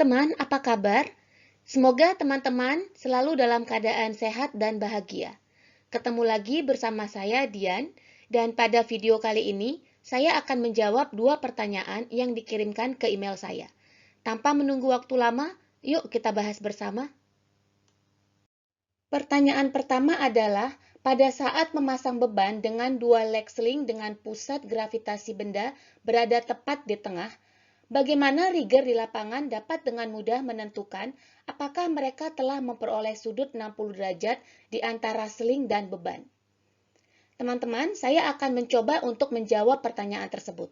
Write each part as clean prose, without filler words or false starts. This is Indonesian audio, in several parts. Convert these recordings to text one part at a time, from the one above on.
teman-teman, apa kabar? Semoga teman-teman selalu dalam keadaan sehat dan bahagia. Ketemu lagi bersama saya, Dian, dan pada video kali ini, saya akan menjawab 2 pertanyaan yang dikirimkan ke email saya. Tanpa menunggu waktu lama, yuk kita bahas bersama. Pertanyaan pertama adalah, pada saat memasang beban dengan 2 leg sling dengan pusat gravitasi benda berada tepat di tengah, bagaimana rigger di lapangan dapat dengan mudah menentukan apakah mereka telah memperoleh sudut 60 derajat di antara sling dan beban? Teman-teman, saya akan mencoba untuk menjawab pertanyaan tersebut.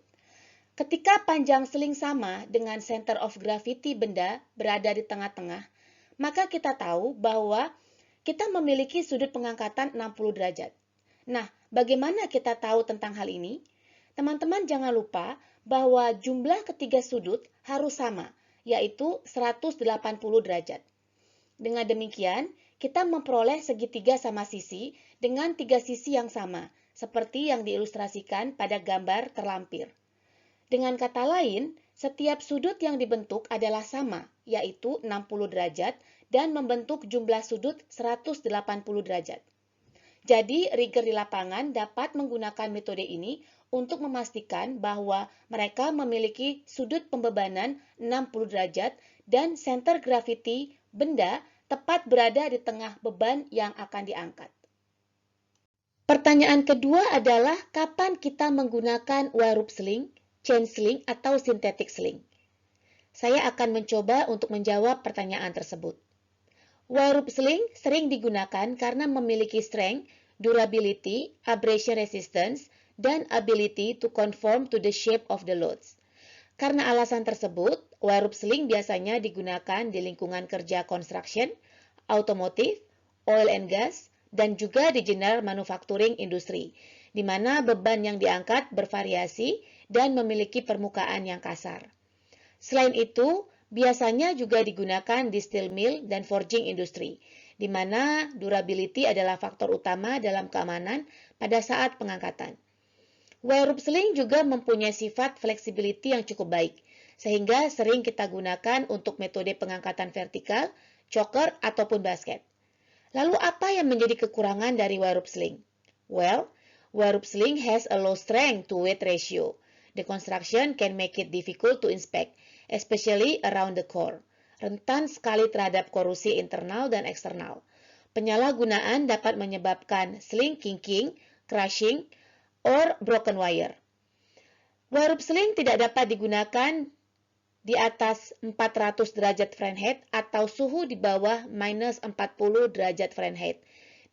Ketika panjang sling sama dengan center of gravity benda berada di tengah-tengah, maka kita tahu bahwa kita memiliki sudut pengangkatan 60 derajat. Nah, bagaimana kita tahu tentang hal ini? Teman-teman jangan lupa bahwa jumlah ketiga sudut harus sama, yaitu 180 derajat. Dengan demikian, kita memperoleh segitiga sama sisi dengan 3 sisi yang sama, seperti yang diilustrasikan pada gambar terlampir. Dengan kata lain, setiap sudut yang dibentuk adalah sama, yaitu 60 derajat, dan membentuk jumlah sudut 180 derajat. Jadi, rigger di lapangan dapat menggunakan metode ini untuk memastikan bahwa mereka memiliki sudut pembebanan 60 derajat dan center gravity benda tepat berada di tengah beban yang akan diangkat. Pertanyaan kedua adalah, kapan kita menggunakan wire sling, chain sling, atau synthetic sling? Saya akan mencoba untuk menjawab pertanyaan tersebut. Wire sling sering digunakan karena memiliki strength, durability, abrasion resistance, dan ability to conform to the shape of the loads. Karena alasan tersebut, wire sling biasanya digunakan di lingkungan kerja construction, automotive, oil and gas, dan juga di general manufacturing industri, di mana beban yang diangkat bervariasi dan memiliki permukaan yang kasar. Selain itu, biasanya juga digunakan di steel mill dan forging industri, di mana durability adalah faktor utama dalam keamanan pada saat pengangkatan. Wire sling juga mempunyai sifat flexibility yang cukup baik, sehingga sering kita gunakan untuk metode pengangkatan vertikal, choker, ataupun basket. Lalu apa yang menjadi kekurangan dari wire sling? Well, wire sling has a low strength to weight ratio. The construction can make it difficult to inspect, especially around the core. Rentan sekali terhadap korosi internal dan eksternal. Penyalahgunaan dapat menyebabkan sling kinking, crushing, or broken wire. Wire sling tidak dapat digunakan di atas 400 derajat Fahrenheit atau suhu di bawah minus 40 derajat Fahrenheit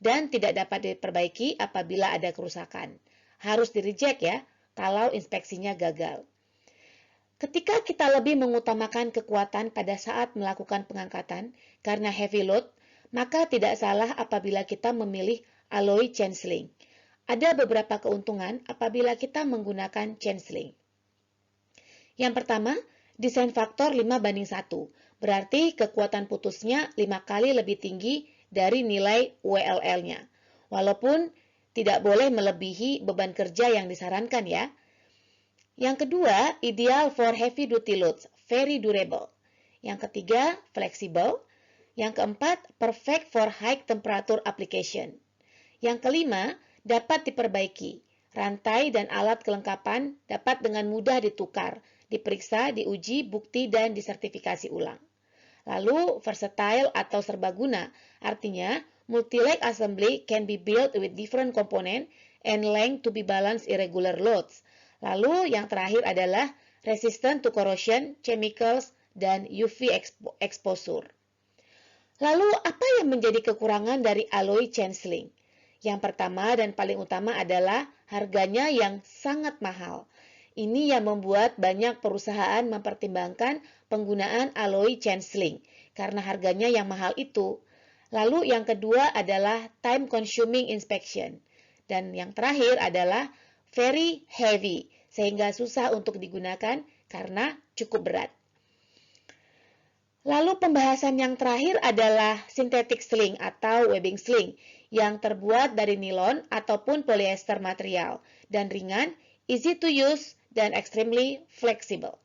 dan tidak dapat diperbaiki apabila ada kerusakan. Harus di-reject ya kalau inspeksinya gagal. Ketika kita lebih mengutamakan kekuatan pada saat melakukan pengangkatan karena heavy load, maka tidak salah apabila kita memilih alloy chain sling. Ada beberapa keuntungan apabila kita menggunakan chain sling. Yang pertama, desain faktor 5:1, berarti kekuatan putusnya 5 kali lebih tinggi dari nilai WLL-nya, walaupun tidak boleh melebihi beban kerja yang disarankan ya. Yang kedua, ideal for heavy duty loads, very durable. Yang ketiga, flexible. Yang keempat, perfect for high temperature application. Yang kelima, dapat diperbaiki. Rantai dan alat kelengkapan dapat dengan mudah ditukar, diperiksa, diuji, bukti, dan disertifikasi ulang. Lalu, versatile atau serbaguna, artinya multi-leg assembly can be built with different component and length to be balanced irregular loads. Lalu, yang terakhir adalah resistant to corrosion, chemicals, dan UV exposure. Lalu, apa yang menjadi kekurangan dari alloy chain sling? Yang pertama dan paling utama adalah harganya yang sangat mahal. Ini yang membuat banyak perusahaan mempertimbangkan penggunaan alloy chain sling karena harganya yang mahal itu. Lalu yang kedua adalah time consuming inspection. Dan yang terakhir adalah very heavy, sehingga susah untuk digunakan karena cukup berat. Lalu pembahasan yang terakhir adalah synthetic sling atau webbing sling yang terbuat dari nilon ataupun polyester material dan ringan, easy to use, dan extremely flexible.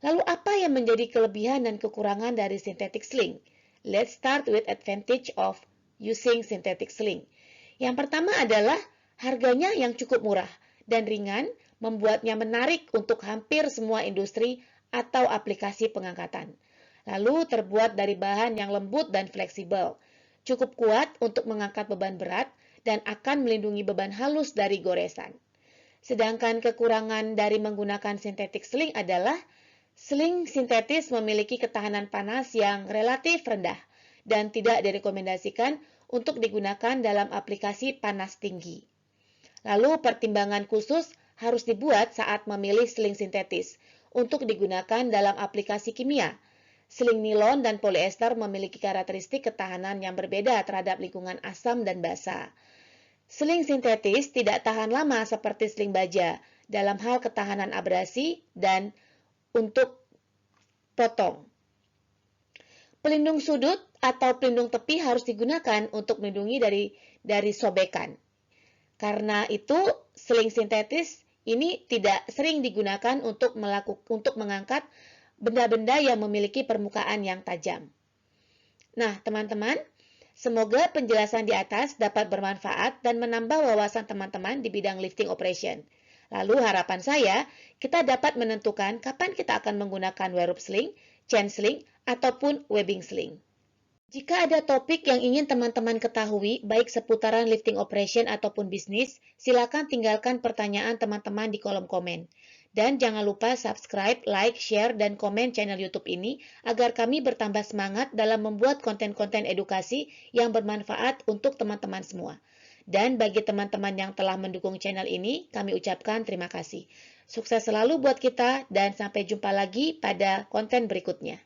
Lalu apa yang menjadi kelebihan dan kekurangan dari synthetic sling? Let's start with advantage of using synthetic sling. Yang pertama adalah harganya yang cukup murah dan ringan, membuatnya menarik untuk hampir semua industri atau aplikasi pengangkatan. Lalu terbuat dari bahan yang lembut dan fleksibel, cukup kuat untuk mengangkat beban berat dan akan melindungi beban halus dari goresan. Sedangkan kekurangan dari menggunakan synthetic sling adalah sling sintetis memiliki ketahanan panas yang relatif rendah dan tidak direkomendasikan untuk digunakan dalam aplikasi panas tinggi. Lalu pertimbangan khusus harus dibuat saat memilih sling sintetis untuk digunakan dalam aplikasi kimia. Sling nilon dan polyester memiliki karakteristik ketahanan yang berbeda terhadap lingkungan asam dan basa. Sling sintetis tidak tahan lama seperti sling baja dalam hal ketahanan abrasi dan untuk potong. Pelindung sudut atau pelindung tepi harus digunakan untuk melindungi dari sobekan. Karena itu, sling sintetis ini tidak sering digunakan untuk mengangkat benda-benda yang memiliki permukaan yang tajam. Nah, teman-teman, semoga penjelasan di atas dapat bermanfaat dan menambah wawasan teman-teman di bidang lifting operation. Lalu harapan saya, kita dapat menentukan kapan kita akan menggunakan wear rope sling, chain sling, ataupun webbing sling. Jika ada topik yang ingin teman-teman ketahui, baik seputaran lifting operation ataupun bisnis, silakan tinggalkan pertanyaan teman-teman di kolom komen. Dan jangan lupa subscribe, like, share, dan komen channel YouTube ini agar kami bertambah semangat dalam membuat konten-konten edukasi yang bermanfaat untuk teman-teman semua. Dan bagi teman-teman yang telah mendukung channel ini, kami ucapkan terima kasih. Sukses selalu buat kita dan sampai jumpa lagi pada konten berikutnya.